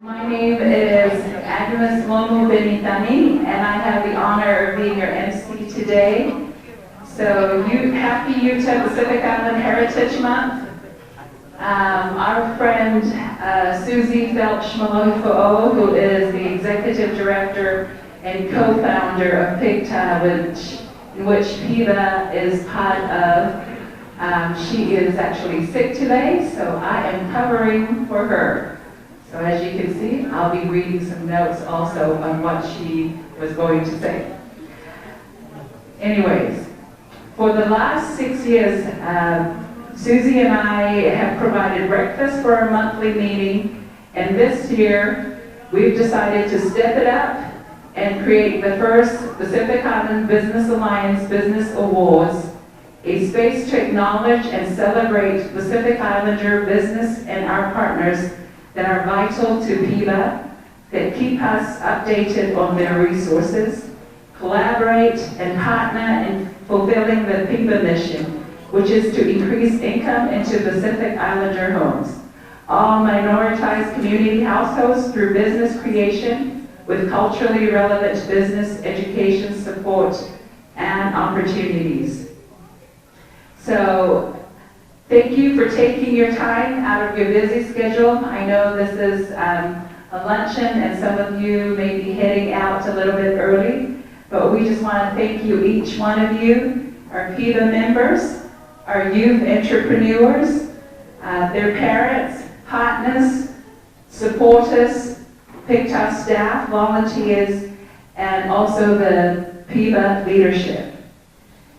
My name is Agnes Lomu-Penitani, and I have the honor of being your MC today. So, happy Utah Pacific Island Heritage Month. Our friend Susie Felch-Malofo, who is the Executive Director and co-founder of Pkwy, in which PIBA is part of, she is actually sick today, so I am covering for her. So as you can see, I'll be reading some notes also on what she was going to say. Anyways, for the last 6 years, Susie and I have provided breakfast for our monthly meeting, and this year we've decided to step it up and create the first Pacific Island Business Alliance Business Awards, a space to acknowledge and celebrate Pacific Islander business and our partners that are vital to PIBA, that keep us updated on their resources, collaborate and partner in fulfilling the PIBA mission, which is to increase income into Pacific Islander homes. All minoritized community households through business creation with culturally relevant business education support and opportunities. So, thank you for taking your time out of your busy schedule. I know this is a luncheon and some of you may be heading out a little bit early, but we just want to thank you, each one of you, our PIBA members, our youth entrepreneurs, their parents, partners, supporters, Pkwy staff, volunteers, and also the PIBA leadership.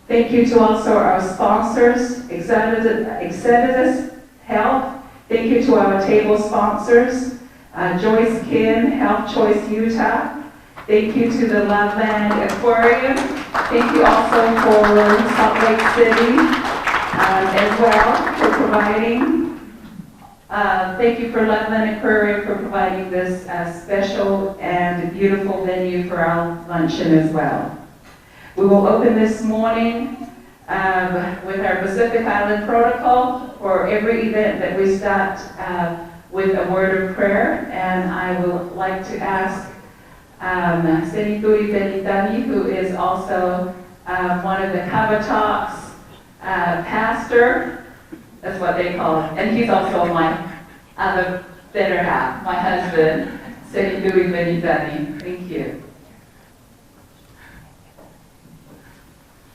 Thank you to also our sponsors, Exodus Health. Thank you to our table sponsors, Joyce Kin, Health Choice Utah. Thank you to the Loveland Aquarium. Thank you also for Salt Lake City as well for providing. Thank you for Loveland Aquarium for providing this special and beautiful venue for our luncheon as well. We will open this morning with our Pacific Island protocol for every event that we start with a word of prayer. And I would like to ask Lomu-Penitani, who is also one of the Cover Talks pastor, that's what they call it. And he's also my other better half, my husband, Lomu-Penitani. Thank you.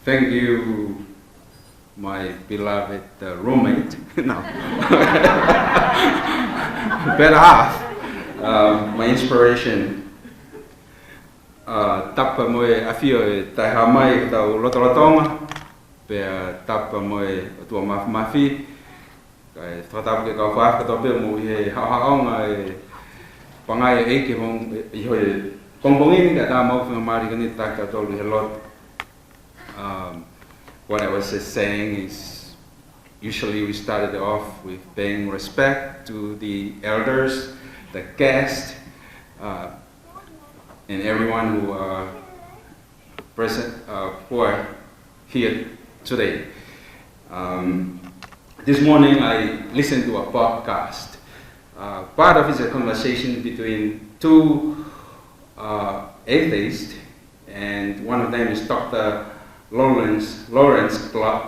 Thank you, my beloved roommate. No. Better half. My inspiration. Tapa moe afio tai hamai tau lotolotonga. Pe tapa moe tua mafi. Kai tratap ke kau fa ka tope mo he haonga e pangai e ke hong I hoi kongbongin ka ta mau mari kani ta ka tolu he lot. What I was saying is, usually we started off with paying respect to the elders, the guests, and everyone who are present, who are here today. This morning I listened to a podcast. Part of it is a conversation between two atheists, and one of them is Dr. Lawrence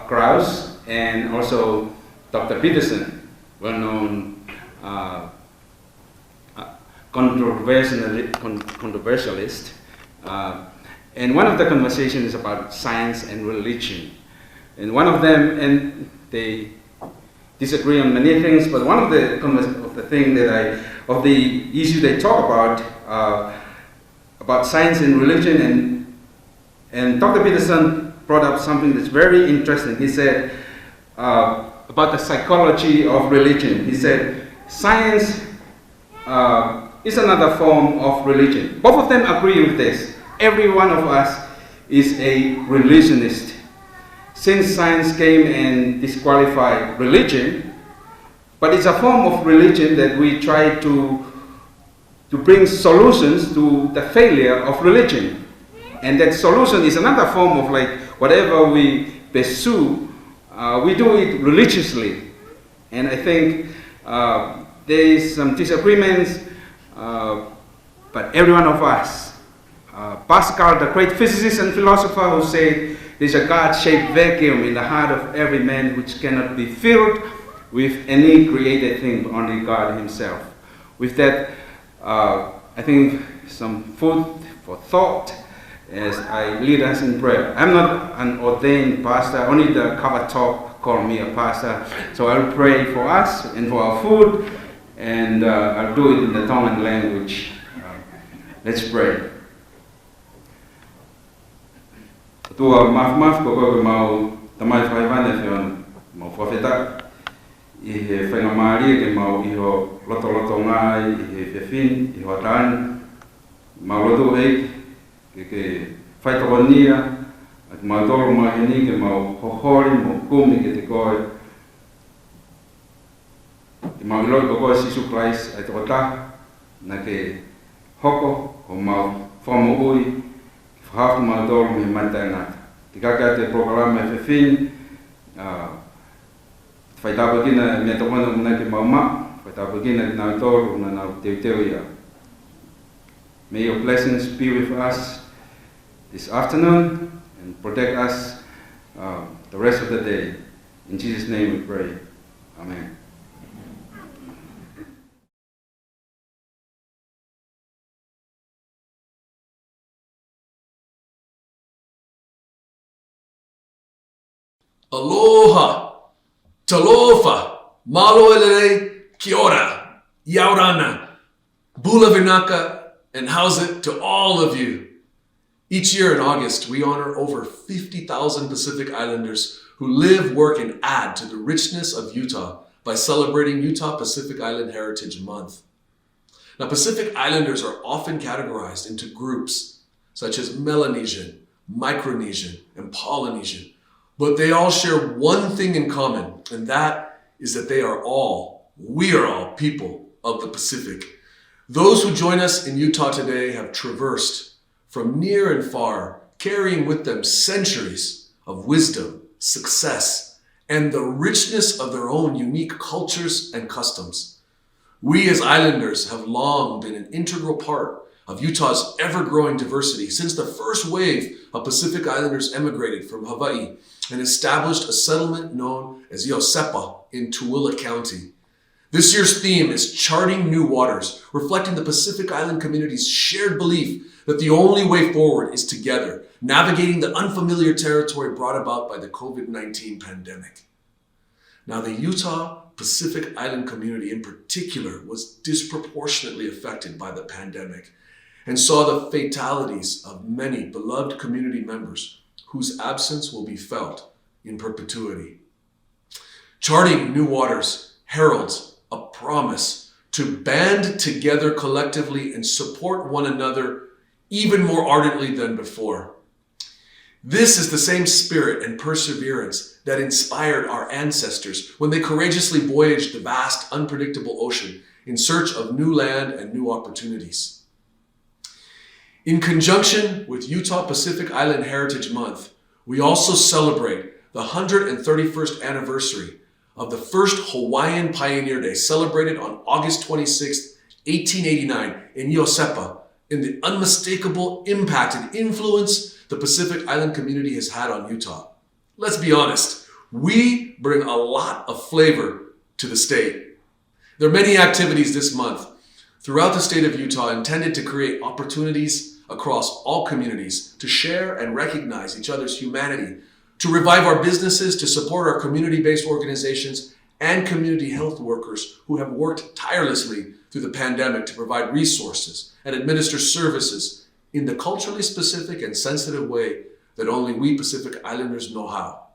Krauss, and also Dr. Peterson, well-known controversialist. And one of the conversations is about science and religion. And one of them, and they disagree on many things, but one of the thing that of the issue they talk about science and religion, and Dr. Peterson brought up something that's very interesting. He said about the psychology of religion. He said science is another form of religion. Both of them agree with this. Every one of us is a religionist. Since science came and disqualified religion, but it's a form of religion that we try to bring solutions to the failure of religion. And that solution is another form of like whatever we pursue, we do it religiously. And I think there is some disagreements but every one of us. Pascal, the great physicist and philosopher, who said, "There's a God-shaped vacuum in the heart of every man which cannot be filled with any created thing, but only God Himself." With that, I think some food for thought as I lead us in prayer. I'm not an ordained pastor, only the cover top call me a pastor. So I'll pray for us and for our food, and I'll do it in the Tongan language. Let's pray. Tua maf ko mau tamai whaivane whion mau whawheta I he whainga maari ke mau iho loto ngai I he whiwhin iho tan mau loto eik ke whaitokonia at mau toro mahini ke mau hohori mau kumi ke te koe ke mau iloi ko koe Sisu Christ ai toko ta na ke hoko o mau whamu ui Haftu mau toro me Mataele nata. Tika ka te programa e whiwhin, whaitapa kina mea tokona muna ke mauma, whaitapa kina ki nau toro na nau teo ia. May your blessings be with us this afternoon and protect us the rest of the day. In Jesus' name we pray. Amen. Aloha, talofa, malo elele, kia ora, yaurana, bula vinaka, and how's it to all of you. Each year in August, we honor over 50,000 Pacific Islanders who live, work, and add to the richness of Utah by celebrating Utah Pacific Island Heritage Month. Now, Pacific Islanders are often categorized into groups such as Melanesian, Micronesian, and Polynesian. But they all share one thing in common, and that is that we are all people of the Pacific. Those who join us in Utah today have traversed from near and far, carrying with them centuries of wisdom, success, and the richness of their own unique cultures and customs. We as islanders have long been an integral part of Utah's ever-growing diversity since the first wave of Pacific Islanders emigrated from Hawaii and established a settlement known as Iosepa in Tooele County. This year's theme is Charting New Waters, reflecting the Pacific Island community's shared belief that the only way forward is together, navigating the unfamiliar territory brought about by the COVID-19 pandemic. Now, the Utah Pacific Island community in particular was disproportionately affected by the pandemic and saw the fatalities of many beloved community members whose absence will be felt in perpetuity. Charting New Waters heralds a promise to band together collectively and support one another even more ardently than before. This is the same spirit and perseverance that inspired our ancestors when they courageously voyaged the vast, unpredictable ocean in search of new land and new opportunities. In conjunction with Utah Pacific Island Heritage Month, we also celebrate the 131st anniversary of the first Hawaiian Pioneer Day, celebrated on August 26, 1889 in Iosepa, in the unmistakable impact and influence the Pacific Island community has had on Utah. Let's be honest, we bring a lot of flavor to the state. There are many activities this month throughout the state of Utah intended to create opportunities across all communities to share and recognize each other's humanity, to revive our businesses, to support our community-based organizations and community health workers who have worked tirelessly through the pandemic to provide resources and administer services in the culturally specific and sensitive way that only we Pacific Islanders know how.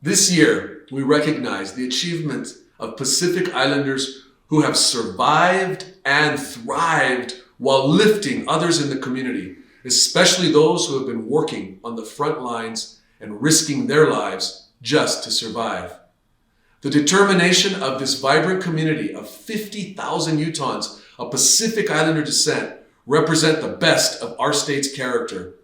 This year, we recognize the achievement of Pacific Islanders who have survived and thrived while lifting others in the community, especially those who have been working on the front lines and risking their lives just to survive. The determination of this vibrant community of 50,000 Utahns of Pacific Islander descent represent the best of our state's character.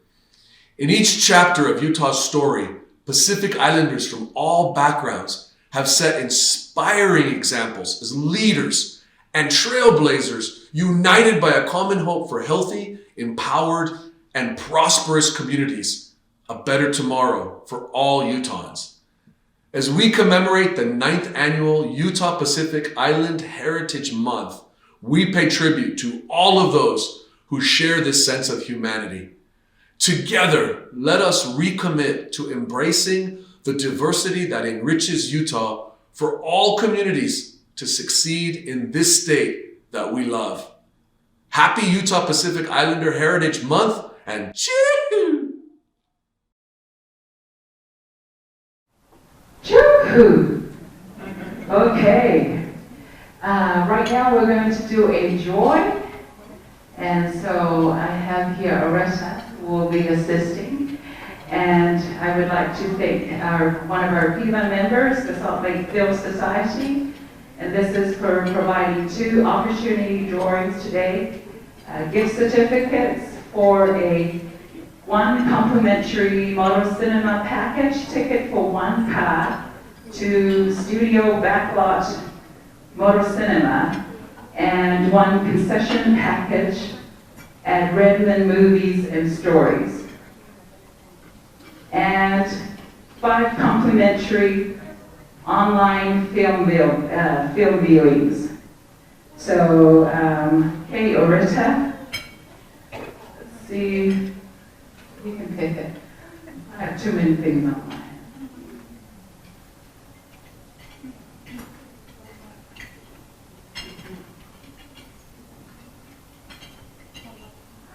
In each chapter of Utah's story, Pacific Islanders from all backgrounds have set inspiring examples as leaders, and trailblazers united by a common hope for healthy, empowered, and prosperous communities, a better tomorrow for all Utahns. As we commemorate the 9th annual Utah Pacific Island Heritage Month, we pay tribute to all of those who share this sense of humanity. Together, let us recommit to embracing the diversity that enriches Utah for all communities to succeed in this state that we love. Happy Utah Pacific Islander Heritage Month, and choo! Choo! Okay. Right now we're going to do a joy. And so I have here Roberta who will be assisting. And I would like to thank one of our PIBA members, the Salt Lake Film Society. And this is for providing 2 opportunity drawings today. Gift certificates for one complimentary Moto Cinema package ticket for 1 car to Studio Backlot Moto Cinema, and 1 concession package at Redmond Movies and Stories, and 5 complimentary online film viewings. So, hey, Roberta, let's see, you can pick it. I have too many things on mine.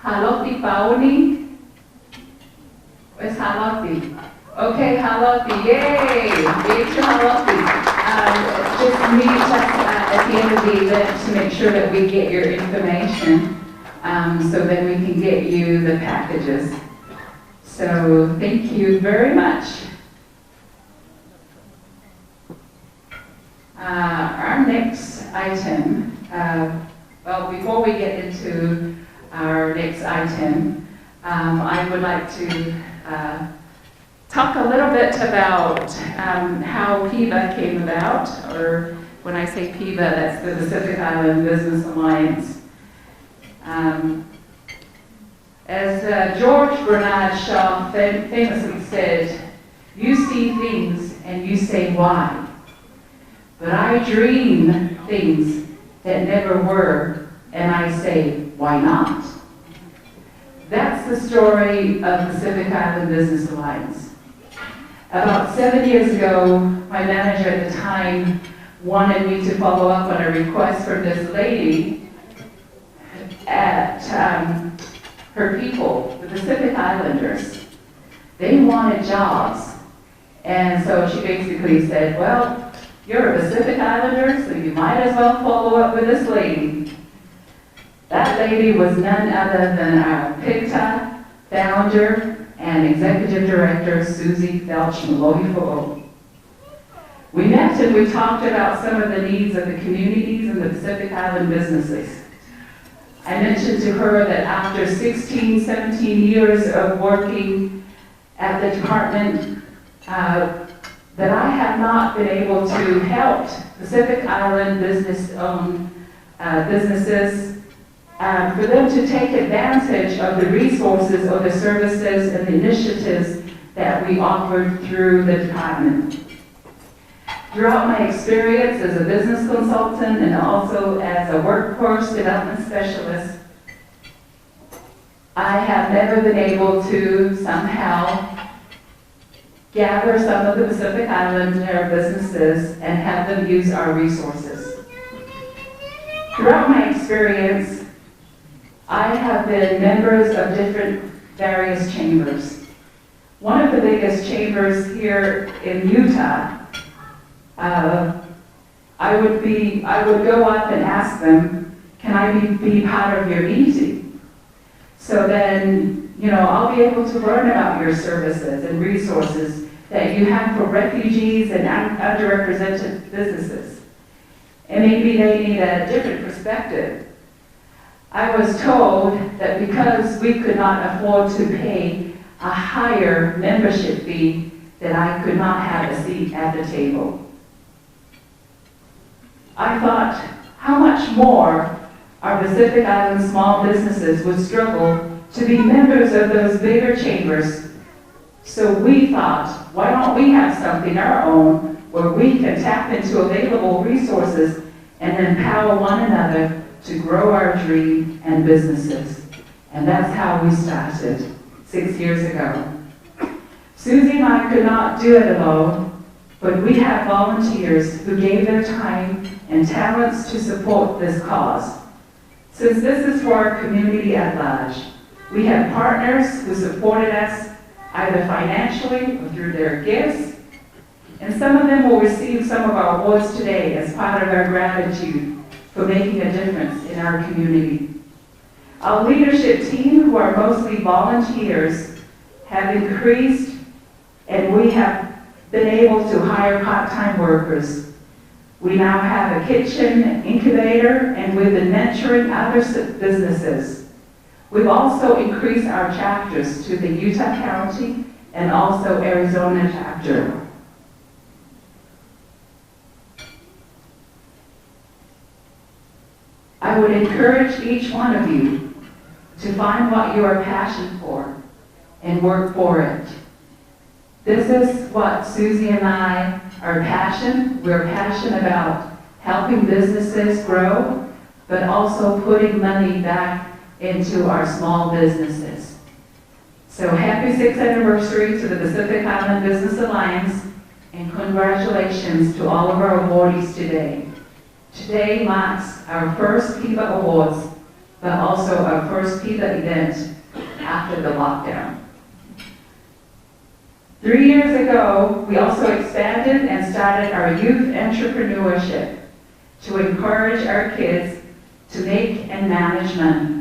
Haloti Pauni? Where's Haloti? Okay, Haloti, yay! Yay to Haloti. Just meet us at the end of the event to make sure that we get your information, so then we can get you the packages. So thank you very much. Our next item, well, before we get into our next item, I would like to talk a little bit about how PIBA came about, or when I say PIBA, that's the Pacific Island Business Alliance. As George Bernard Shaw famously said, you see things and you say why, but I dream things that never were, and I say, why not? That's the story of Pacific Island Business Alliance. About 7 years ago, my manager at the time wanted me to follow up on a request from this lady at her people, the Pacific Islanders. They wanted jobs. And so she basically said, well, you're a Pacific Islander, so you might as well follow up with this lady. That lady was none other than our PIBA founder and executive director, Susie Felch-Malohi-Fo'o. We met and we talked about some of the needs of the communities and the Pacific Island businesses. I mentioned to her that after 16, 17 years of working at the department, that I have not been able to help Pacific Island business-owned businesses for them to take advantage of the resources or the services and the initiatives that we offered through the department. Throughout my experience as a business consultant and also as a workforce development specialist, I have never been able to somehow gather some of the Pacific Islander businesses and have them use our resources. Throughout my experience, I have been members of different various chambers. One of the biggest chambers here in Utah, I would go up and ask them, can I be part of your meeting? So then, I'll be able to learn about your services and resources that you have for refugees and underrepresented businesses. And maybe they need a different perspective. I was told that because we could not afford to pay a higher membership fee, that I could not have a seat at the table. I thought, how much more our Pacific Island small businesses would struggle to be members of those bigger chambers. So we thought, why don't we have something our own where we can tap into available resources and empower one another to grow our dream and businesses. And that's how we started 6 years ago. Susie and I could not do it alone, but we have volunteers who gave their time and talents to support this cause. Since this is for our community at large, we have partners who supported us either financially or through their gifts, and some of them will receive some of our awards today as part of our gratitude for making a difference in our community. Our leadership team, who are mostly volunteers, have increased, and we have been able to hire part-time workers. We now have a kitchen incubator, and we've been mentoring other businesses. We've also increased our chapters to the Utah County and also Arizona chapter. I would encourage each one of you to find what you are passionate for and work for it. This is what Susie and I are passionate. We're passionate about helping businesses grow, but also putting money back into our small businesses. So happy 6th anniversary to the Pacific Island Business Alliance, and congratulations to all of our awardees today. Today marks our first PIBA Awards, but also our first PIBA event after the lockdown. 3 years ago, we also expanded and started our youth entrepreneurship to encourage our kids to make and manage money.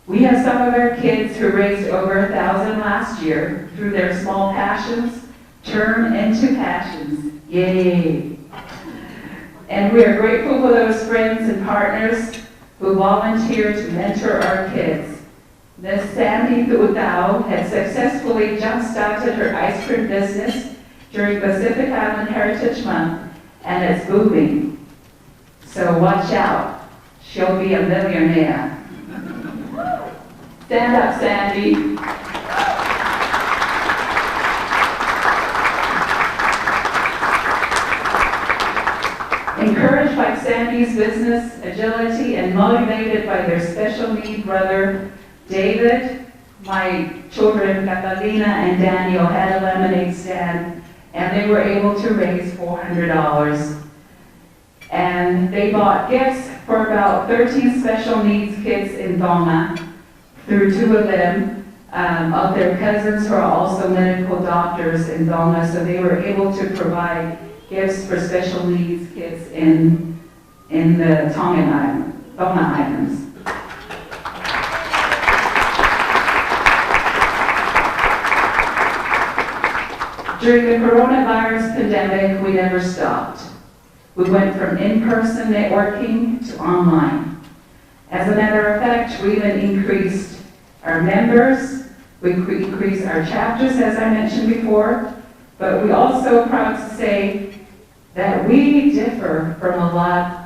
We have some of our kids who raised over 1,000 last year through their small passions, turn into passions. Yay! And we are grateful for those friends and partners who volunteer to mentor our kids. Miss Sandy Tuutau had successfully jump-started her ice cream business during Pacific Island Heritage Month, and it's booming. So watch out, she'll be a millionaire. Stand up, Sandy. Encouraged by Sandy's business agility and motivated by their special need brother, David, my children, Catalina and Daniel, had a lemonade stand, and they were able to raise $400. And they bought gifts for about 13 special needs kids in Tonga, through 2 of them, of their cousins who are also medical doctors in Tonga, so they were able to provide gifts for special needs kids in the Tonga Islands. During the coronavirus pandemic, we never stopped. We went from in-person networking to online. As a matter of fact, we even increased our members, we increased our chapters, as I mentioned before, but we also are proud to say that we differ from a lot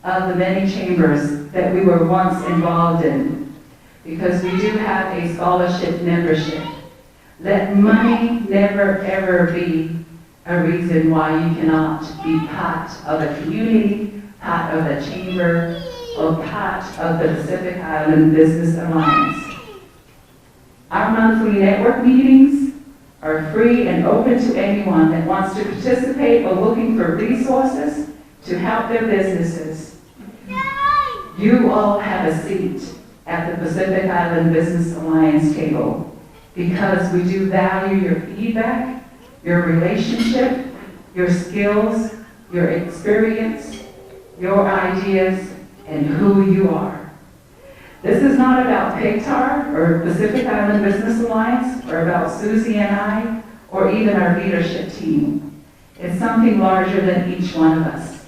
of the many chambers that we were once involved in, because we do have a scholarship membership. Let money never ever be a reason why you cannot be part of a community, part of a chamber, or part of the Pacific Island Business Alliance. Our monthly network meetings are free and open to anyone that wants to participate or looking for resources to help their businesses. You all have a seat at the Pacific Island Business Alliance table because we do value your feedback, your relationship, your skills, your experience, your ideas, and who you are. This is not about PICTAR or Pacific Island Business Alliance or about Susie and I or even our leadership team. It's something larger than each one of us.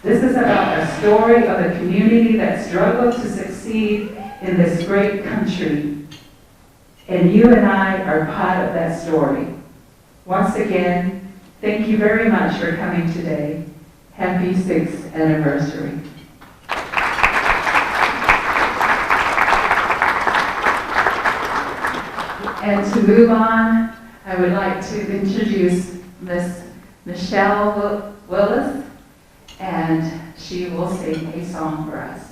This is about a story of a community that struggled to succeed in this great country. And you and I are part of that story. Once again, thank you very much for coming today. Happy 6th anniversary. And to move on, I would like to introduce Miss Michelle Willis, and she will sing a song for us.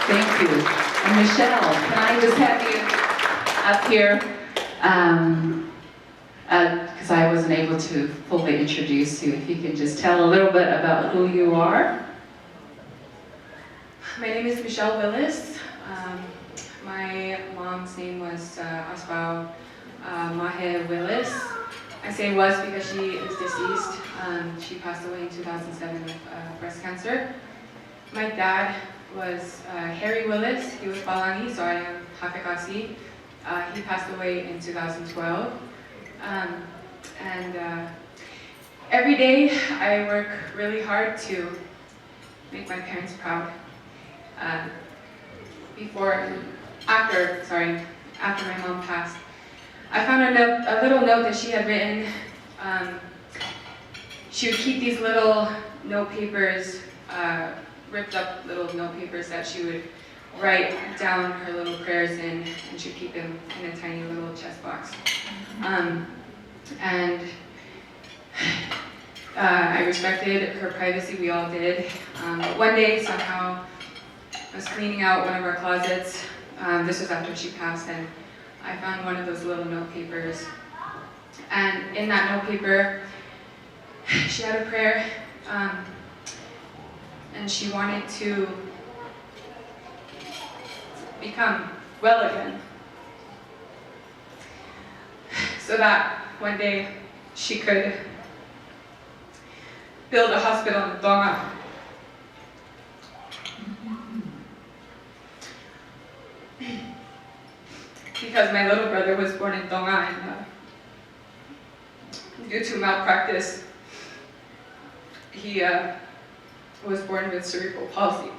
Thank you. And Michelle, can I just have you up here? Because I wasn't able to fully introduce you. If you can just tell a little bit about who you are. My name is Michelle Willis. My mom's name was Asbao Mahe Willis. I say was because she is deceased. She passed away in 2007 with breast cancer. My dad was Harry Willis. He was Palangi, so I am Hafekasi. He passed away in 2012. Every day I work really hard to make my parents proud. After my mom passed, I found a little note that she had written. She would keep these little note papers, ripped up little note papers that she would write down her little prayers in, and she'd keep them in a tiny little chest box. I respected her privacy, we all did. But one day, somehow, I was cleaning out one of our closets. This was after she passed, and I found one of those little note papers. And in that note paper, she had a prayer, and she wanted to become well again, so that one day she could build a hospital in Tonga. Because my little brother was born in Tonga, and due to malpractice, he was born with cerebral palsy.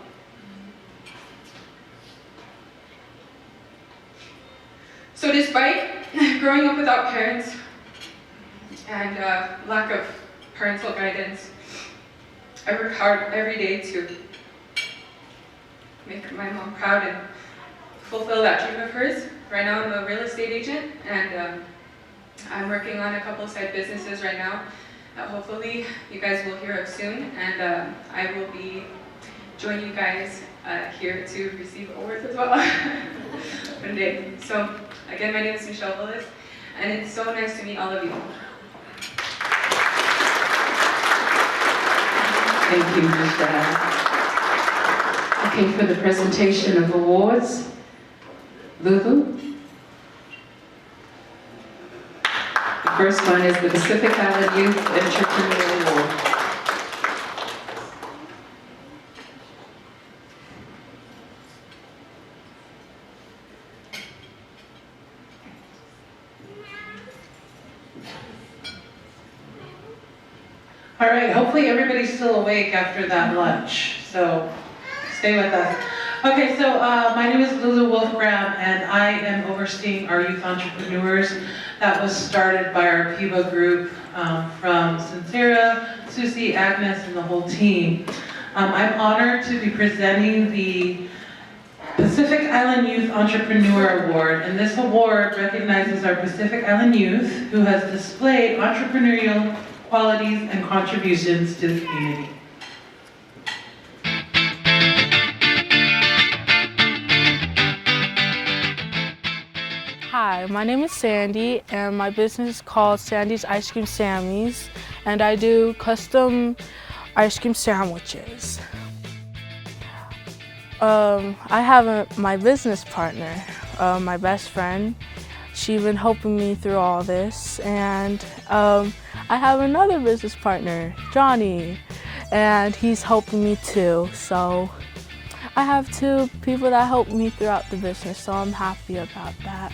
So despite growing up without parents and lack of parental guidance, I work hard every day to make my mom proud and fulfill that dream of hers. Right now I'm a real estate agent, and I'm working on a couple side businesses right now that hopefully you guys will hear of soon, and I will be joining you guys here to receive awards as well one day. So again, my name is Michelle Willis, and it's so nice to meet all of you. Thank you, Michelle. Okay, for the presentation of awards, Lulu. The first one is the Pacific Island Youth Entrepreneur Award. All right, hopefully everybody's still awake after that lunch, so stay with us. Okay, so my name is Lulu Wolfgram, and I am overseeing our youth entrepreneurs. That was started by our PIBA group from Sincera, Susie, Agnes, and the whole team. I'm honored to be presenting the Pacific Island Youth Entrepreneur Award, and this award recognizes our Pacific Island youth who has displayed entrepreneurial qualities and contributions to the community. Hi, my name is Sandy, and my business is called Sandy's Ice Cream Sammys, and I do custom ice cream sandwiches. I have my business partner, my best friend. She's been helping me through all this, and I have another business partner, Johnny, and he's helping me too. So I have two people that help me throughout the business, so I'm happy about that.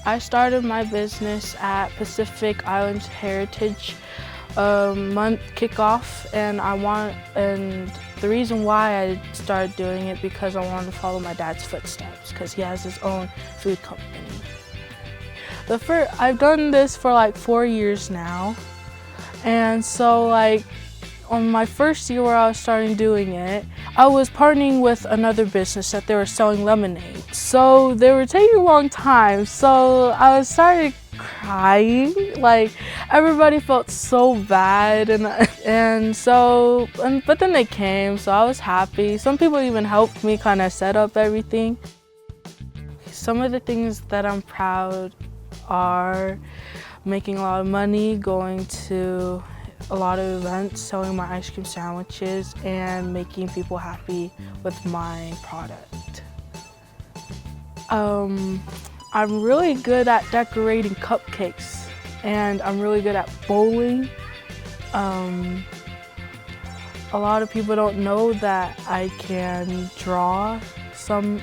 I started my business at Pacific Islands Heritage Month kickoff, and the reason why I started doing it because I wanted to follow my dad's footsteps because he has his own food company. I've done this for like 4 years now, and so like on my first year where I was starting doing it, I was partnering with another business that they were selling lemonade. So they were taking a long time, so I started crying. Like everybody felt so bad, but then they came, so I was happy. Some people even helped me kind of set up everything. Some of the things that I'm proud are making a lot of money, going to a lot of events, selling my ice cream sandwiches, and making people happy with my product. I'm really good at decorating cupcakes, and I'm really good at bowling. A lot of people don't know that I can draw some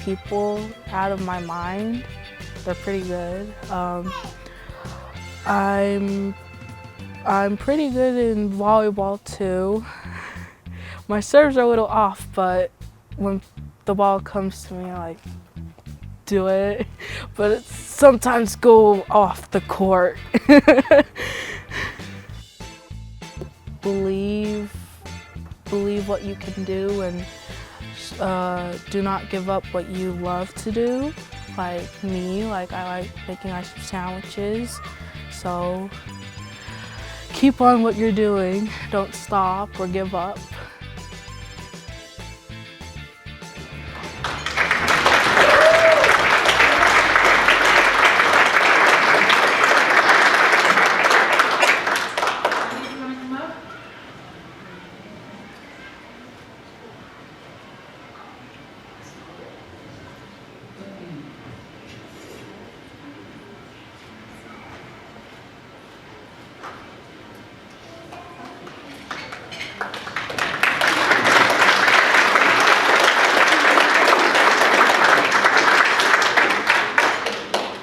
people out of my mind. They're pretty good. I'm pretty good in volleyball too. My serves are a little off, but when the ball comes to me, I do it. But it sometimes go off the court. Believe what you can do, and do not give up what you love to do. Like me, I like making ice cream sandwiches, so keep on what you're doing. Don't stop or give up.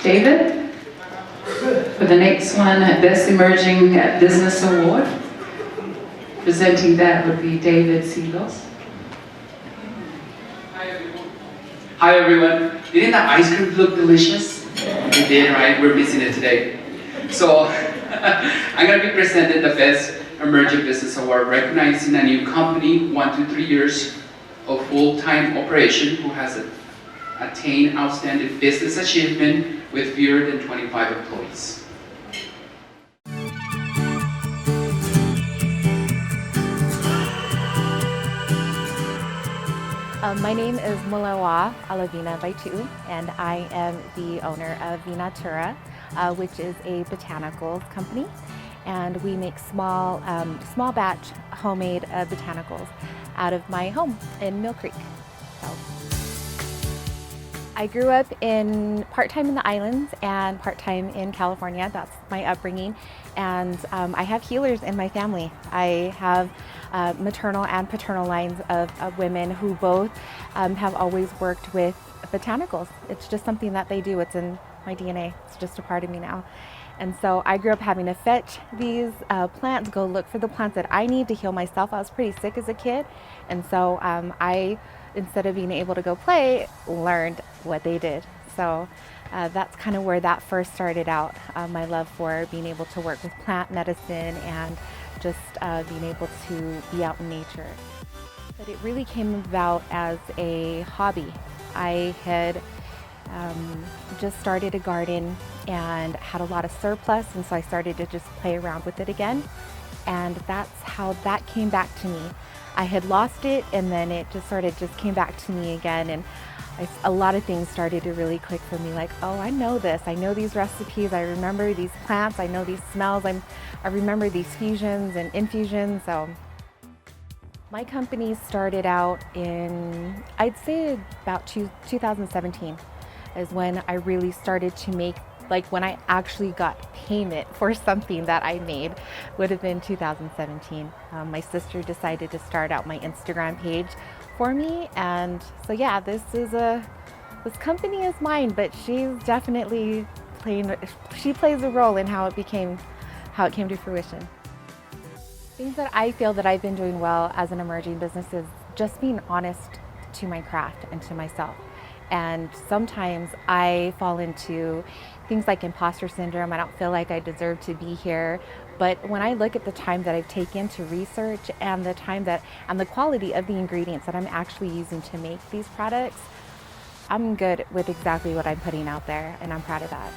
David, for the next one, Best Emerging Business Award. Presenting that would be David Silos. Hi everyone. Didn't that ice cream look delicious? It did, right? We're missing it today. So I'm going to be presenting the Best Emerging Business Award, recognizing a new company, 1 to 3 years of full-time operation, who has attained outstanding business achievement with fewer than 25 employees. My name is Mulawa Alavina Vaituu, and I am the owner of Vina, which is a botanicals company, and we make small batch homemade botanicals out of my home in Mill Creek. So, I grew up part-time in the islands and part-time in California. That's my upbringing, and I have healers in my family. I have maternal and paternal lines of women who both have always worked with botanicals. It's just something that they do. It's in my DNA. It's just a part of me now. And so I grew up having to fetch these plants, go look for the plants that I need to heal myself. I was pretty sick as a kid. And so I, instead of being able to go play, learned what they did. So that's kind of where that first started out, my love for being able to work with plant medicine and just being able to be out in nature. But it really came about as a hobby. I had just started a garden and had a lot of surplus, and so I started to just play around with it again. And that's how that came back to me. I had lost it, and then it just sort of just came back to me again. And a lot of things started to really click for me, like, oh, I know this. I know these recipes. I remember these plants. I know these smells. I remember these fusions and infusions. So my company started out in, I'd say about 2017 is when I really started to make, like when I actually got payment for something that I made, would have been 2017. My sister decided to start out my Instagram page for me, and so yeah, this company is mine, but she's definitely she plays a role in how it came to fruition. Things that I feel that I've been doing well as an emerging business is just being honest to my craft and to myself. And sometimes I fall into things like imposter syndrome. I don't feel like I deserve to be here. But when I look at the time that I've taken to research and the time and the quality of the ingredients that I'm actually using to make these products, I'm good with exactly what I'm putting out there, and I'm proud of that.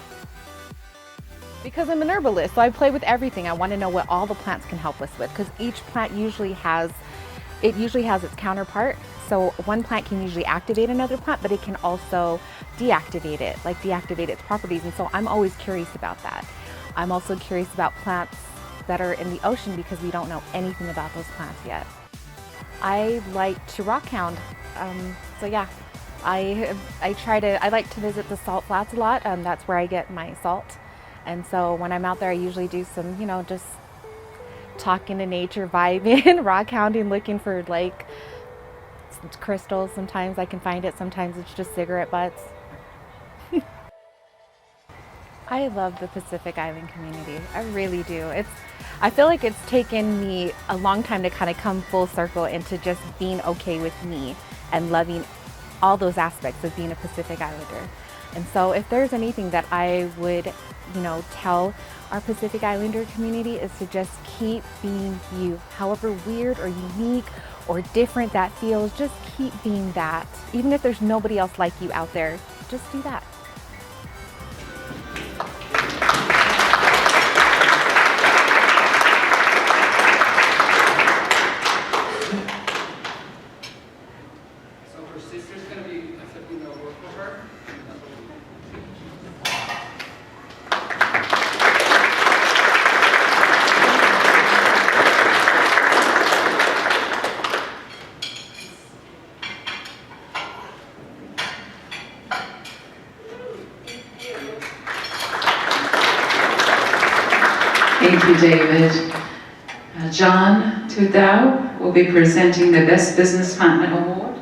Because I'm an herbalist, so I play with everything. I want to know what all the plants can help us with, because each plant usually has its counterpart. So one plant can usually activate another plant, but it can also deactivate it, like deactivate its properties. And so I'm always curious about that. I'm also curious about plants that are in the ocean because we don't know anything about those plants yet. I like to rock hound. So yeah, I like to visit the salt flats a lot. That's where I get my salt. And so when I'm out there, I usually do some, just talking to nature, vibing, rock hounding, looking for like crystals. Sometimes I can find it, sometimes it's just cigarette butts. I love the Pacific Island community. I really do. I feel like it's taken me a long time to kind of come full circle into just being okay with me and loving all those aspects of being a Pacific Islander. And so if there's anything that I would, tell our Pacific Islander community is to just keep being you. However weird or unique or different that feels, just keep being that. Even if there's nobody else like you out there, just do that. So her sister's going to be accepting the award for her. Thank you, David. John Tuutau will be presenting the Best Business Partner Award.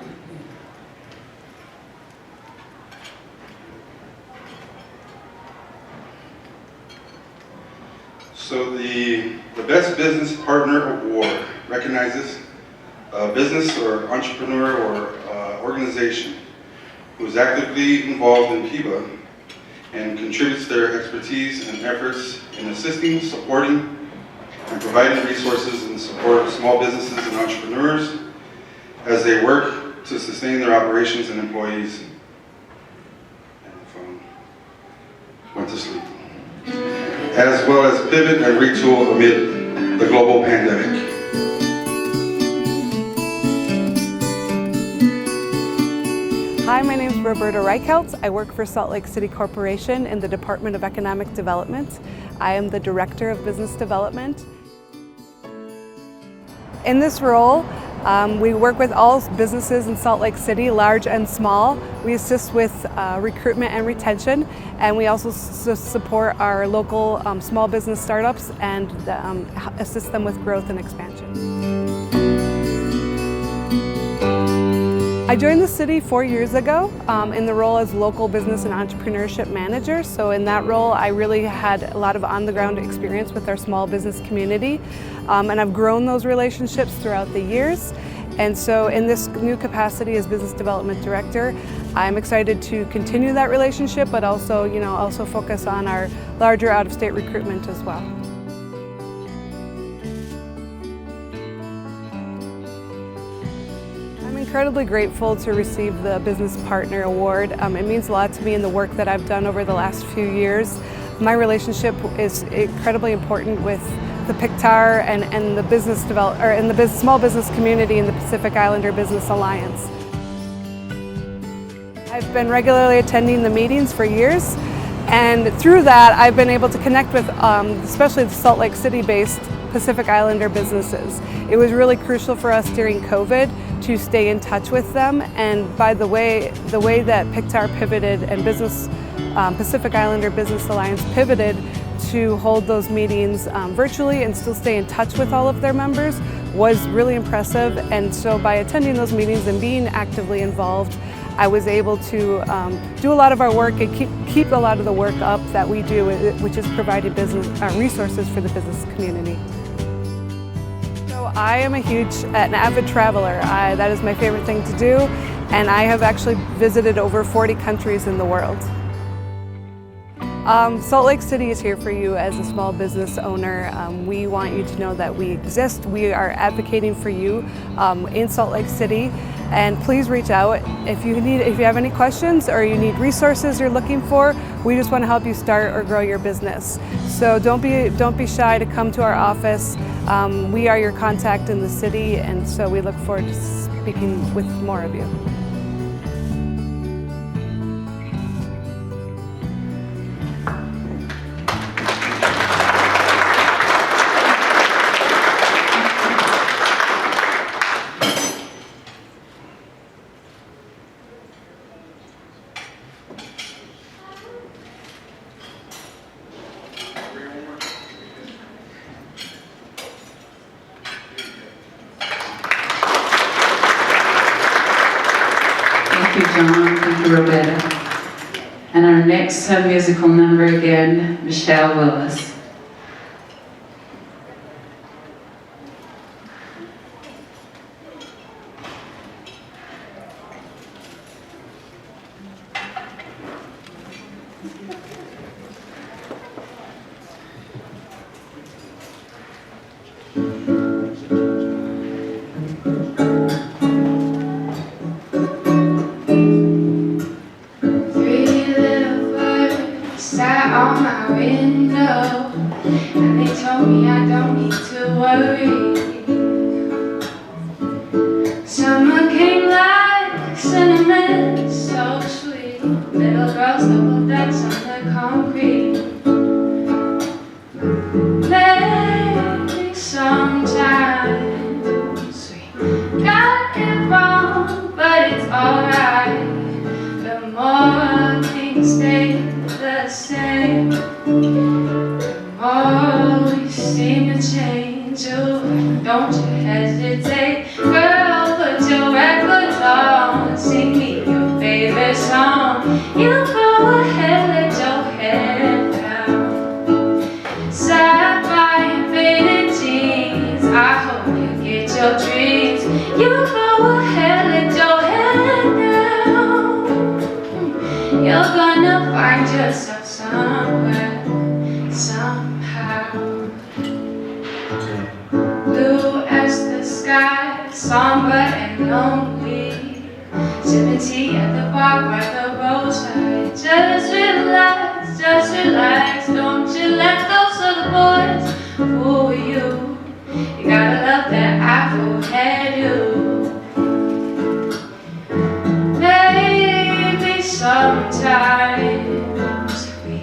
So the Best Business Partner Award recognizes a business or entrepreneur or organization who is actively involved in PIBA and contributes their expertise and efforts in assisting, supporting, and providing resources in support of small businesses and entrepreneurs as they work to sustain their operations and employees. And the phone went to sleep. As well as pivot and retool amid the global pandemic. Hi, my name is Roberta Reichgelt. I work for Salt Lake City Corporation in the Department of Economic Development. I am the Director of Business Development. In this role, we work with all businesses in Salt Lake City, large and small. We assist with recruitment and retention, and we also support our local small business startups and assist them with growth and expansion. I joined the city 4 years ago in the role as local business and entrepreneurship manager. So in that role, I really had a lot of on-the-ground experience with our small business community, and I've grown those relationships throughout the years. And so in this new capacity as business development director, I'm excited to continue that relationship, but also, also focus on our larger out-of-state recruitment as well. I'm incredibly grateful to receive the Business Partner Award. It means a lot to me in the work that I've done over the last few years. My relationship is incredibly important with the Pkwy and the small business community in the Pacific Islander Business Alliance. I've been regularly attending the meetings for years, and through that I've been able to connect with especially the Salt Lake City-based Pacific Islander businesses. It was really crucial for us during COVID to stay in touch with them, and by the way that Pkwy pivoted and Pacific Islander Business Alliance pivoted to hold those meetings virtually and still stay in touch with all of their members was really impressive. And so by attending those meetings and being actively involved, I was able to do a lot of our work and keep a lot of the work up that we do, which is providing business resources for the business community. So I am an avid traveler. That is my favorite thing to do, and I have actually visited over 40 countries in the world. Salt Lake City is here for you as a small business owner. We want you to know that we exist. We are advocating for you in Salt Lake City, and please reach out if you have any questions or you need resources you're looking for. We just want to help you start or grow your business. So don't be shy to come to our office. We are your contact in the city, and so we look forward to speaking with more of you. Thank you, John. Thank you, Roberta. And our next musical number again, Michelle Willis. On my window, and they told me I don't need to worry. Summer came like cinnamon, so sweet. Little girls double dutch on the concrete. Maybe sometimes we got it wrong, but it's alright. The more things stay the same, the more we seem to change. Oh, don't you hesitate, girl, put your records on, sing me your favorite song. You go ahead, let your head down. Sapphire and faded jeans, I hope you get your dreams. You go ahead, let your head down. You're gonna find yourself somewhere, somehow. Blue as the sky, somber and lonely. Sipping tea at the bar by the roadside. Just relax, don't you let those other boys fool you. You gotta love that Afro hairdo. Maybe sometimes we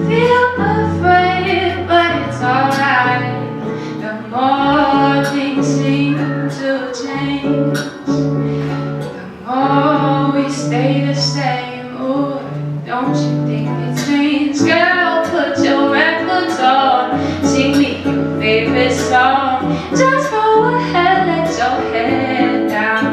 feel afraid, but it's alright. The more things seem to change, the more we stay the same. Ooh, don't you think it's strange? Girl, put your records on, sing me your favorite song. Just go ahead, let your head down.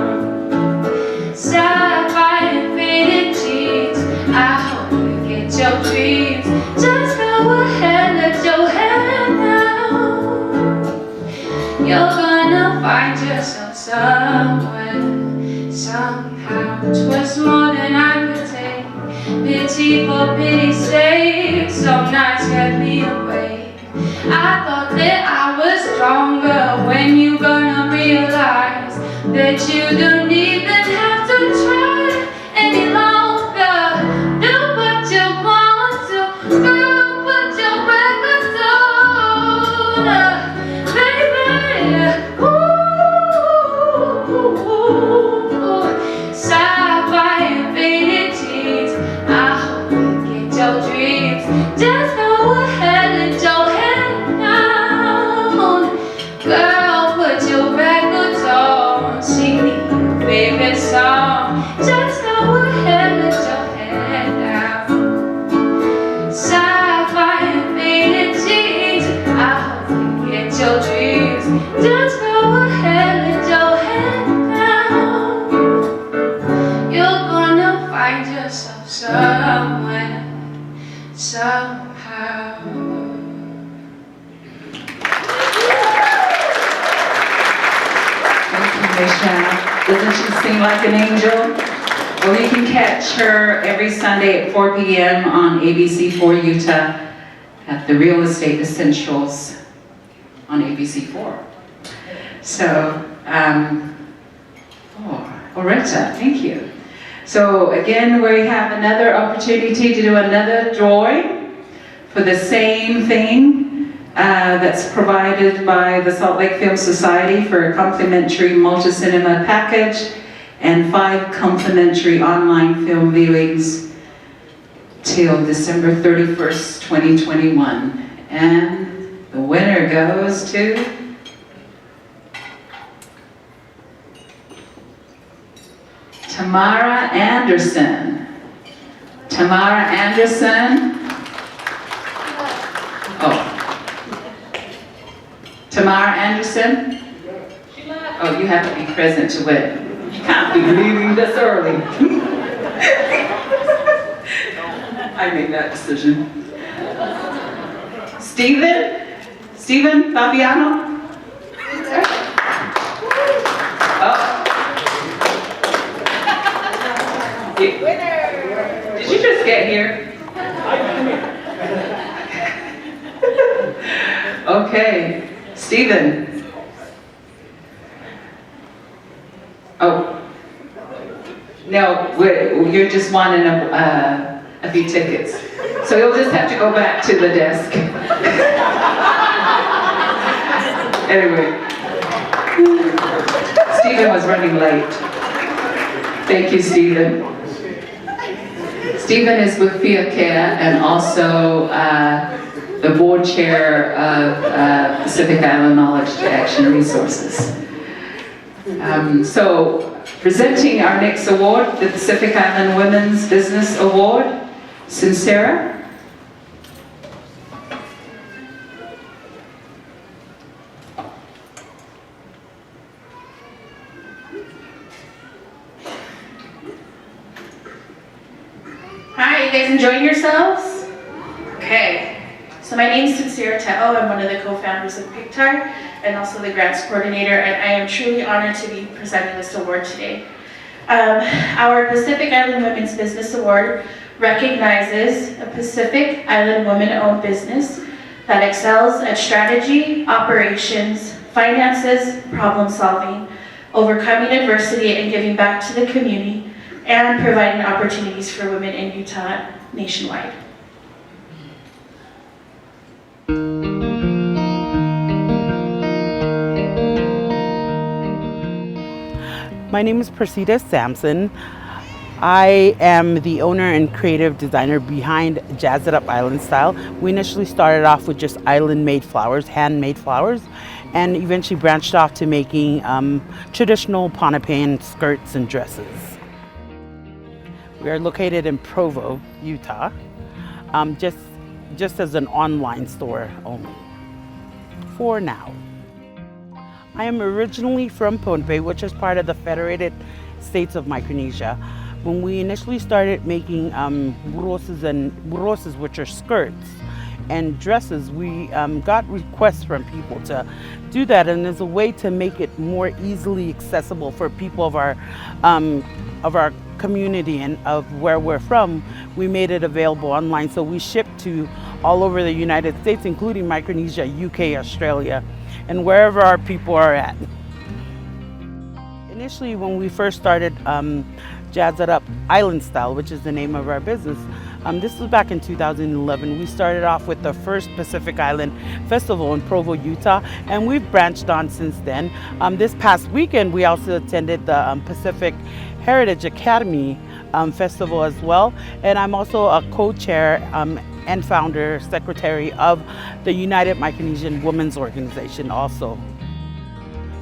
You're gonna find yourself somewhere, somehow. 'Twas more than I could take. Pity for pity's sake, some nights kept me awake. I thought that I was stronger. When you gonna realize that you don't even have to try any longer? Do what you want to, do what your records on, baby. Ooh, sci-fi infinities. I hope you get your dreams. Just go ahead and your head down. Girl, put your records on. Sing me your favorite song. Just go ahead and your head down. Sci-fi infinities. I hope you get your dreams. Just go ahead and your head down. You're gonna find yourself somewhere, somehow. Michelle. Doesn't she sing like an angel? Well, you can catch her every Sunday at 4 p.m. on ABC4 Utah at the Real Estate Essentials on ABC4. So, Roberta, thank you. So again, we have another opportunity to do another drawing for the same thing. That's provided by the Salt Lake Film Society for a complimentary multi-cinema package and 5 complimentary online film viewings till December 31st, 2021. And the winner goes to Tamara Anderson. Tamara Anderson. Oh. Tamara Anderson? Oh, you have to be present to win. You can't be leaving this early. I made that decision. Stephen Fabiano? Oh. Did you just get here? Okay. Stephen. Oh. No, you're just wanting a few tickets. So you'll just have to go back to the desk. Anyway. Stephen was running late. Thank you, Stephen. Stephen is with Fiat Care and also the board chair of Pacific Island Knowledge Action Resources. So, presenting our next award, the Pacific Island Women's Business Award, Sincera. Hi, you guys enjoying yourselves? Okay. So my name is Sincera Teo. I'm one of the co-founders of PICTAR and also the grants coordinator, and I am truly honored to be presenting this award today. Our Pacific Island Women's Business Award recognizes a Pacific Island women-owned business that excels at strategy, operations, finances, problem solving, overcoming adversity and giving back to the community, and providing opportunities for women in Utah nationwide. My name is Persida Samson. I am the owner and creative designer behind Jazz It Up Island Style. We initially started off with just island-made flowers, handmade flowers, and eventually branched off to making traditional Pohnpeian skirts and dresses. We are located in Provo, Utah, just as an online store only, for now. I am originally from Pohnpei, which is part of the Federated States of Micronesia. When we initially started making buroses, which are skirts, and dresses. We got requests from people to do that, and as a way to make it more easily accessible for people of our community and of where we're from, we made it available online. So we ship to all over the United States, including Micronesia, UK, Australia, and wherever our people are at. Initially, when we first started Jazz It Up Island Style, which is the name of our business, this was back in 2011. We started off with the first Pacific Island Festival in Provo, Utah, and we've branched on since then. This past weekend, we also attended the Pacific Heritage Academy Festival as well, and I'm also a co-chair and founder, secretary of the United Micronesian Women's Organization also.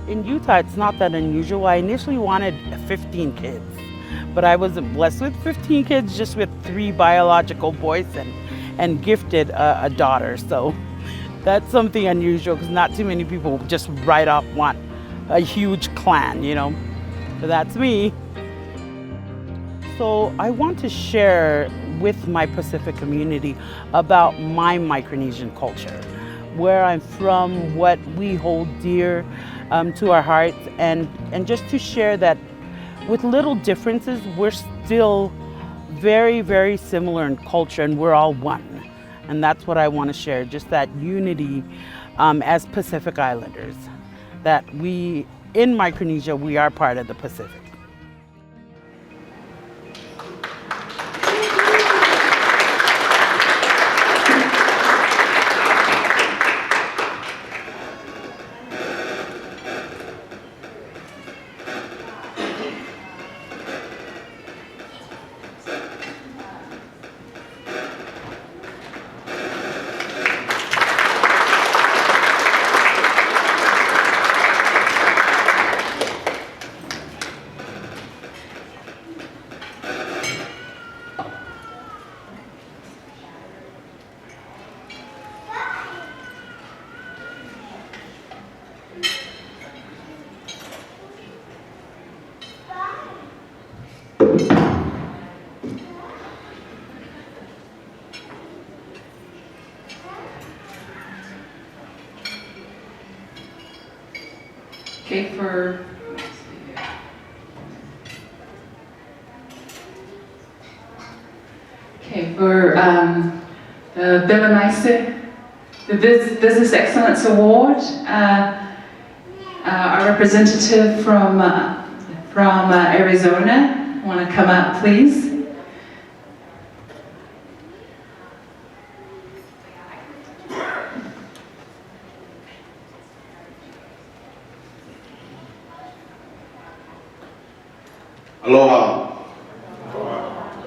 In Utah, it's not that unusual. I initially wanted 15 kids, but I wasn't blessed with 15 kids, just with 3 biological boys and gifted a daughter. So that's something unusual, because not too many people just right off want a huge clan, you know. So that's me. So I want to share with my Pacific community about my Micronesian culture, where I'm from, what we hold dear to our hearts, and just to share that with little differences, we're still very, very similar in culture, and we're all one. And that's what I want to share, just that unity as Pacific Islanders, that we, in Micronesia, we are part of the Pacific. For the Pelenaise, the Business Excellence Award, our representative from Arizona, want to come up, please? Aloha.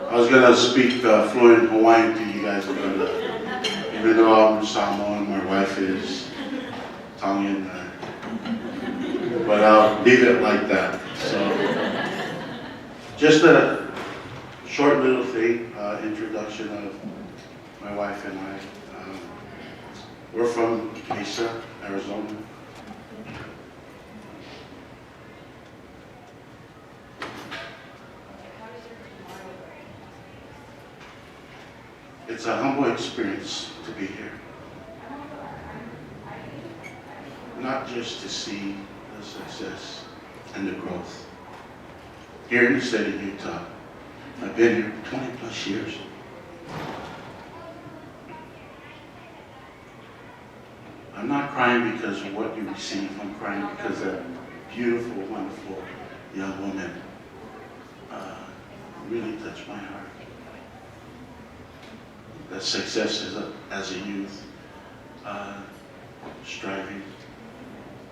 I was going to speak fluent Hawaiian to you guys, but even though I'm Samoan, my wife is Tongan, but I'll leave it like that. So, just a short little thing, introduction of my wife and I. We're from Mesa, Arizona. It's a humble experience to be here. Not just to see the success and the growth. Here in the state of Utah, I've been here 20 plus years. I'm not crying because of what you receive. I'm crying because that beautiful, wonderful young woman really touched my heart. That success as a youth, striving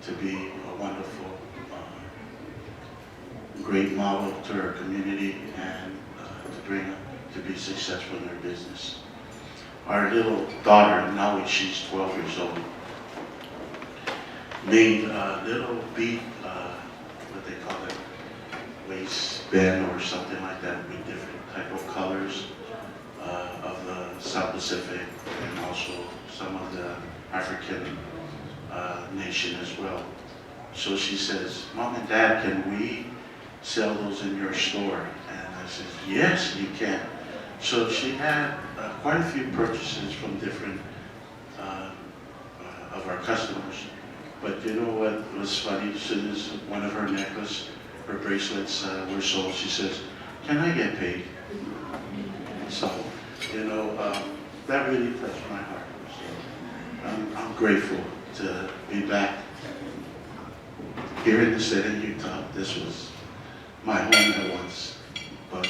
to be a wonderful, great model to our community, and to bring up to be successful in their business. Our little daughter, now she's 12 years old, made a little bead, what they call it, waistband or something like that, with different type of colors of the South Pacific, and also some of the African nation as well. So she says, "Mom and Dad, can we sell those in your store?" And I said, "Yes, you can." So she had quite a few purchases from different customers. But you know what was funny? As soon as one of her necklaces, her bracelets were sold, she says, "Can I get paid?" So, you know, that really touched my heart. So, I'm grateful to be back here in the state of Utah. This was my home at once. But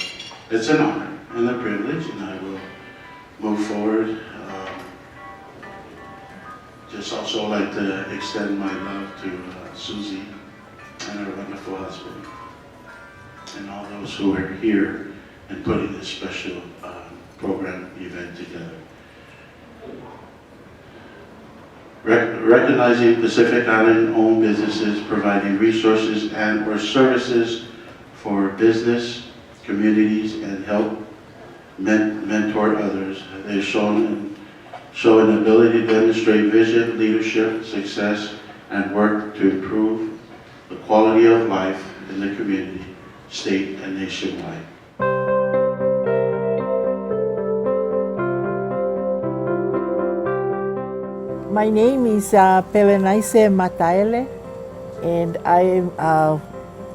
it's an honor and a privilege, and I will move forward. Just also like to extend my love to Susie and her wonderful husband, and all those who are here and putting this special program event together. Recognizing Pacific Island-owned businesses providing resources and or services for business, communities, and help mentor others. They've show an ability to demonstrate vision, leadership, success, and work to improve the quality of life in the community, state, and nationwide. My name is Pelenaise Mataele, and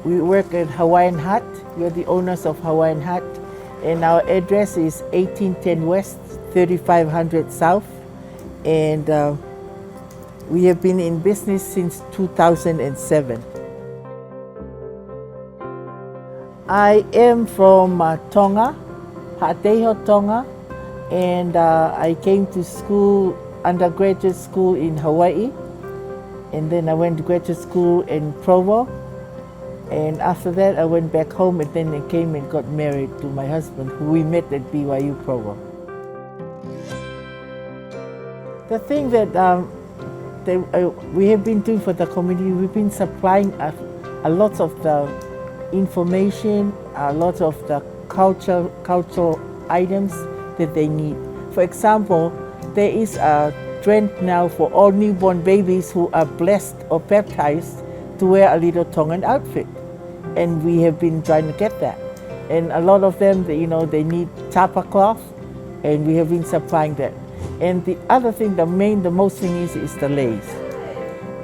we work at Hawaiian Hut. We are the owners of Hawaiian Hut, and our address is 1810 West, 3500 South, and we have been in business since 2007. I am from Tonga, Ha'ateho, Tonga, and I came to school, undergraduate school in Hawaii, and then I went to graduate school in Provo, and after that I went back home, and then I came and got married to my husband, who we met at BYU Provo. The thing that we have been doing for the community, we've been supplying a lot of the information, a lot of the cultural items that they need. For example, there is a trend now for all newborn babies who are blessed or baptized to wear a little Tongan outfit, and we have been trying to get that. And a lot of them, they need tapa cloth, and we have been supplying that. And the other thing, the most thing is the leis.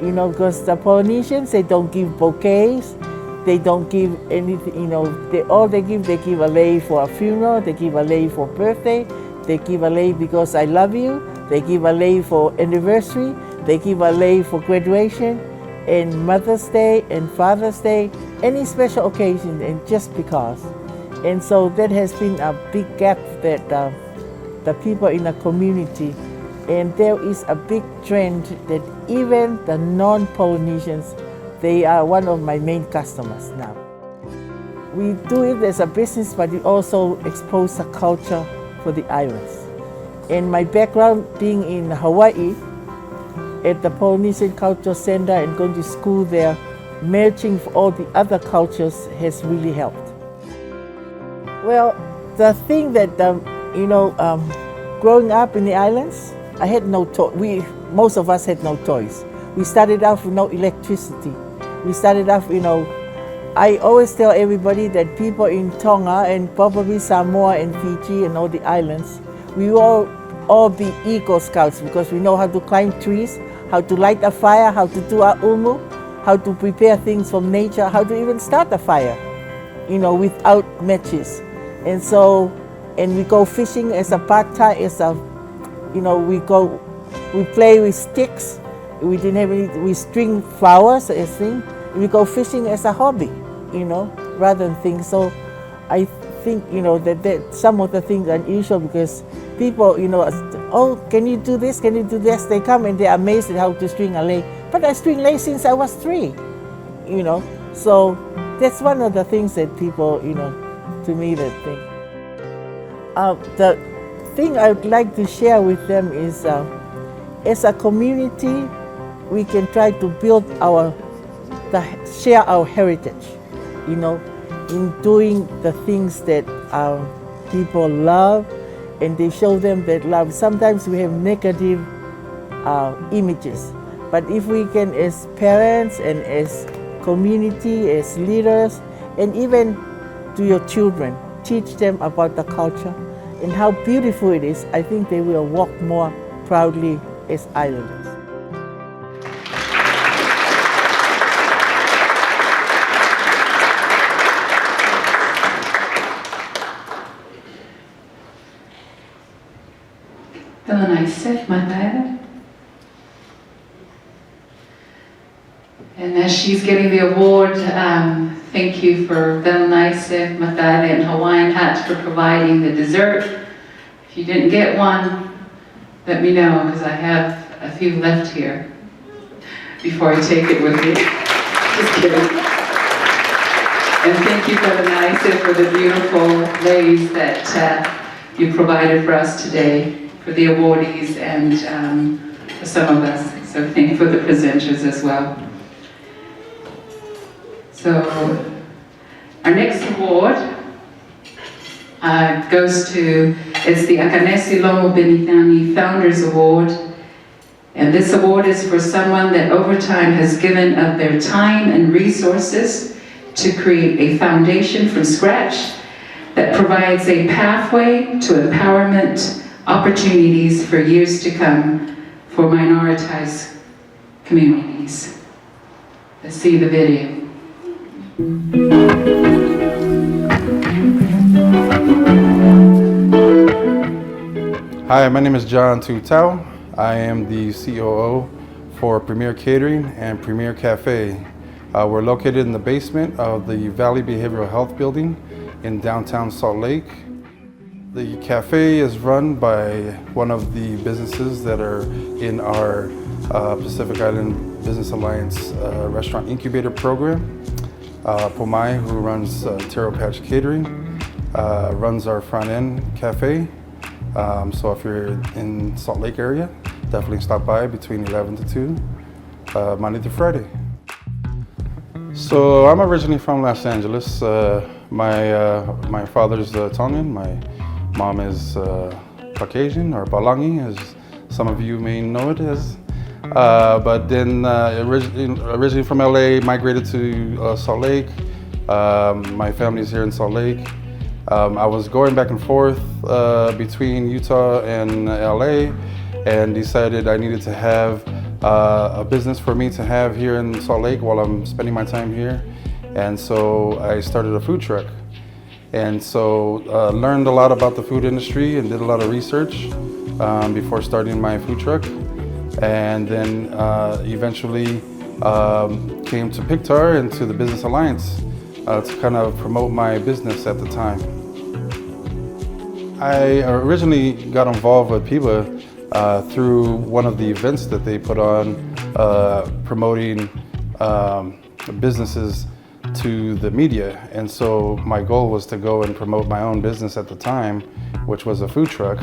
Because the Polynesians, they don't give bouquets, they don't give anything, they give a lei for a funeral, they give a lei for birthday, they give a lei because I love you, they give a lei for anniversary, they give a lei for graduation, and Mother's Day and Father's Day, any special occasion, and just because. And so that has been a big gap that the people in the community, and there is a big trend that even the non-Polynesians, they are one of my main customers now. We do it as a business, but we also expose the culture for the islands. And my background being in Hawaii, at the Polynesian Cultural Center and going to school there, merging for all the other cultures has really helped. Well, the thing that, growing up in the islands, I had no toy. Most of us had no toys. We started off with no electricity. We started off, I always tell everybody that people in Tonga and probably Samoa and Fiji and all the islands, we will all be Eagle Scouts because we know how to climb trees, how to light a fire, how to do our umu, how to prepare things from nature, how to even start a fire, without matches. And so, and we go fishing as a part-time, we play with sticks. We didn't have any, we string flowers as thing. We go fishing as a hobby, rather than things. So I think, that some of the things are unusual because people, oh, can you do this? Can you do this? They come and they're amazed at how to string a lei. But I string lei since I was 3, So that's one of the things that people, to me, that think. The thing I would like to share with them is, as a community, we can try to build share our heritage, in doing the things that people love, and they show them that love. Sometimes we have negative images, but if we can, as parents and as community, as leaders, and even to your children, teach them about the culture and how beautiful it is, I think they will walk more proudly as islanders. Pelenaise, Mataele. And as she's getting the award, thank you for Pelenaise, Mataele, and Hawaiian Hut for providing the dessert. If you didn't get one, let me know, because I have a few left here before I take it with me. Just kidding. And thank you, Pelenaise, for the beautiful leis that you provided for us today, for the awardees and for some of us. So thank you for the presenters as well. So our next award goes to, it's the Akanesi Lomu-Penitani Founders Award. And this award is for someone that over time has given of their time and resources to create a foundation from scratch that provides a pathway to empowerment opportunities for years to come for minoritized communities. Let's see the video. Hi, my name is John Tuutau. I am the COO for Premier Catering and Premier Cafe. We're located in the basement of the Valley Behavioral Health Building in downtown Salt Lake. The cafe is run by one of the businesses that are in our Pacific Island Business Alliance Restaurant Incubator Program. Pkwy, who runs Taro Patch Catering, runs our front end cafe. So if you're in Salt Lake area, definitely stop by between 11 to 2, Monday through Friday. So I'm originally from Los Angeles. My father's Tongan, my mom is Caucasian, or Balangi, as some of you may know it as. But then originally from LA, migrated to Salt Lake. My family's here in Salt Lake. I was going back and forth between Utah and LA, and decided I needed to have a business for me to have here in Salt Lake while I'm spending my time here. And so I started a food truck. And so learned a lot about the food industry and did a lot of research before starting my food truck. And then eventually came to PICTAR and to the Business Alliance to kind of promote my business at the time. I originally got involved with PIBA through one of the events that they put on promoting businesses to the media. And so my goal was to go and promote my own business at the time, which was a food truck.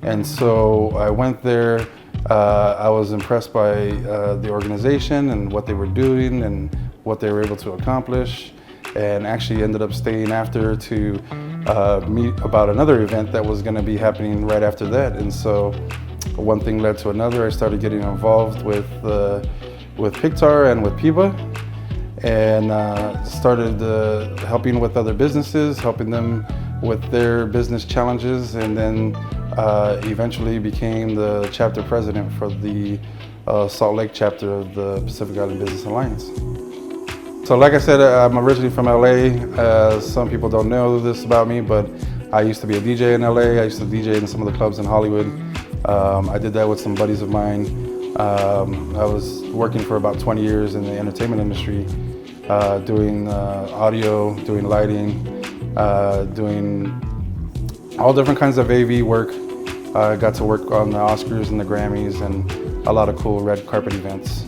And so I went there. I was impressed by the organization and what they were doing and what they were able to accomplish, and actually ended up staying after to meet about another event that was going to be happening right after that. And so one thing led to another. I started getting involved with PICTAR and with PIBA, and started helping with other businesses, helping them with their business challenges, and then eventually became the chapter president for the Salt Lake chapter of the Pacific Island Business Alliance. So like I said, I'm originally from LA. Some people don't know this about me, but I used to be a DJ in LA. I used to DJ in some of the clubs in Hollywood. I did that with some buddies of mine. I was working for about 20 years in the entertainment industry, doing audio, doing lighting, doing all different kinds of AV work. I got to work on the Oscars and the Grammys and a lot of cool red carpet events.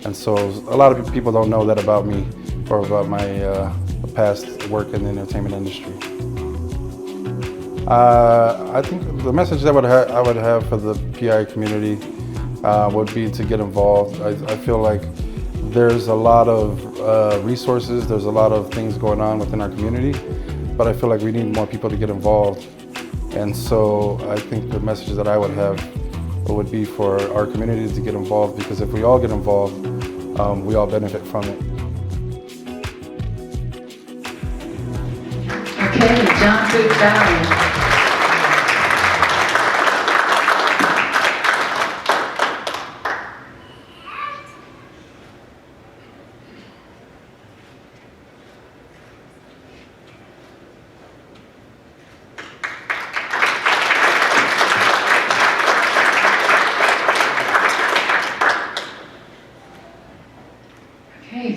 And so a lot of people don't know that about me or about my past work in the entertainment industry. I think the message that I would have for the PI community would be to get involved. I feel like there's a lot of resources, there's a lot of things going on within our community, but I feel like we need more people to get involved. And so I think the message that I would have would be for our community to get involved, because if we all get involved, we all benefit from it. Okay, John Tuutau.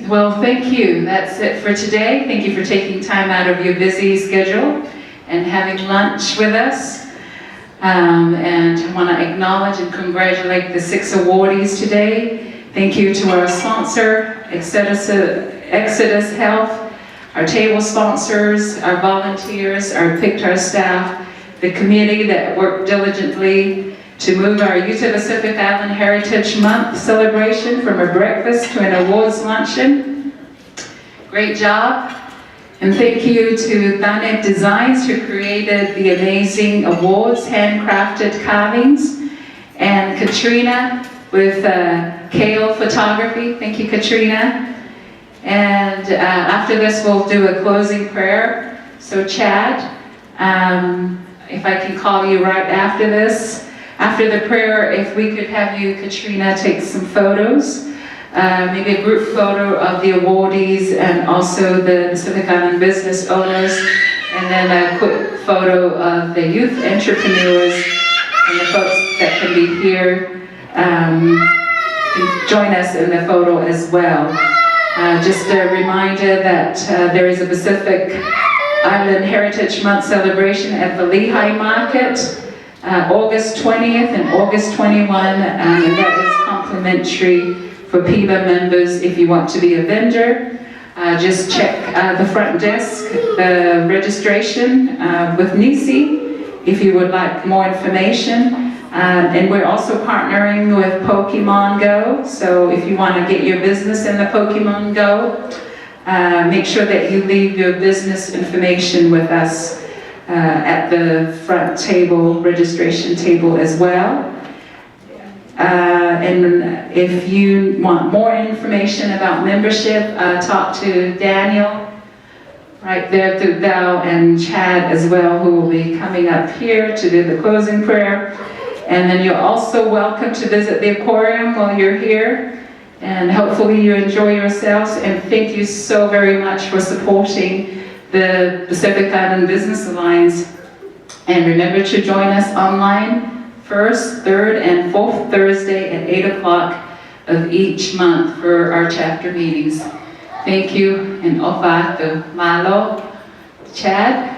Well, thank you. That's it for today. Thank you for taking time out of your busy schedule and having lunch with us. And I want to acknowledge and congratulate the 6 awardees today. Thank you to our sponsor, Exodus Health, our table sponsors, our volunteers, our Pkwy staff, the committee that worked diligently to move our Utah Pacific Island Heritage Month celebration from a breakfast to an awards luncheon. Great job. And thank you to Vina Designs, who created the amazing awards, handcrafted carvings. And Katrina with Kale Photography. Thank you, Katrina. And after this, we'll do a closing prayer. So Chad, if I can call you right after this. After the prayer, if we could have you, Katrina, take some photos. Maybe a group photo of the awardees and also the Pacific Island business owners, and then a quick photo of the youth entrepreneurs and the folks that can be here. Can join us in the photo as well. Just a reminder that there is a Pacific Island Heritage Month celebration at the Lehigh Market, August 20th and August 21, and that is complimentary for PIBA members. If you want to be a vendor, just check the front desk, the registration with Nisi if you would like more information. And we're also partnering with Pokemon Go, so if you want to get your business in the Pokemon Go, make sure that you leave your business information with us at the front table, registration table as well. And if you want more information about membership, talk to Daniel right there, Tuutau, and Chad as well, who will be coming up here to do the closing prayer. And then you're also welcome to visit the aquarium while you're here. And hopefully you enjoy yourselves. And thank you so very much for supporting the Pacific Island Business Alliance. And remember to join us online first, third, and fourth Thursday at 8 o'clock of each month for our chapter meetings. Thank you, and ofa malo. Chad?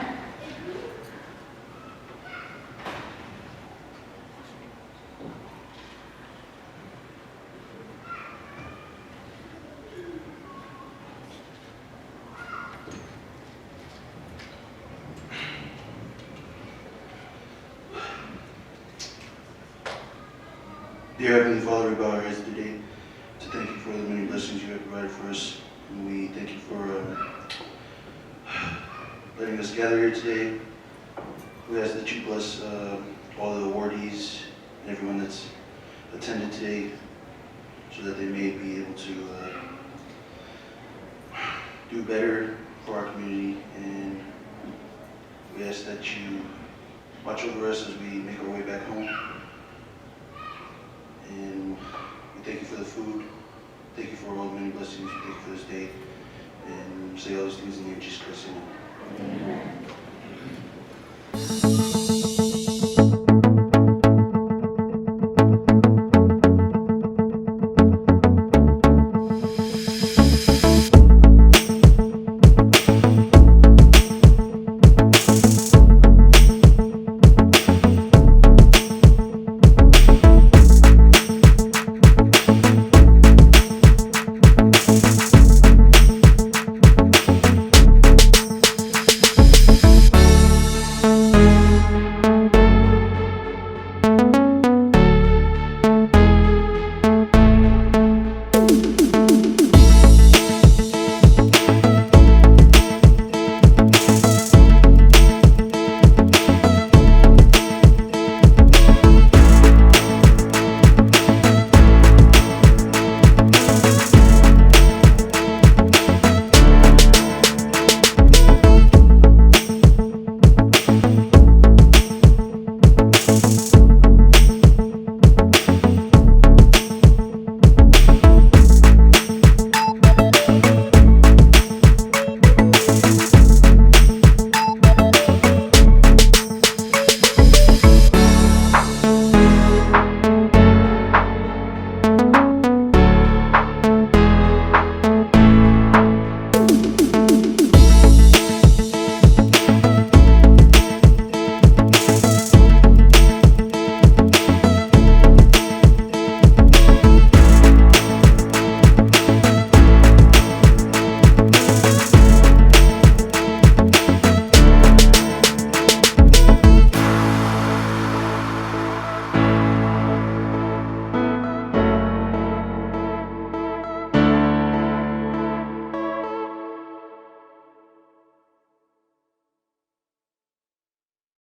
Dear Heavenly Father, we bow our heads today to thank you for the many blessings you have provided for us. And we thank you for letting us gather here today. We ask that you bless all the awardees and everyone that's attended today so that they may be able to do better for our community. And we ask that you watch over us as we make our way back home. And we thank you for the food. Thank you for all the many blessings. We thank you for this day. And say all these things in the name of Jesus Christ. Amen.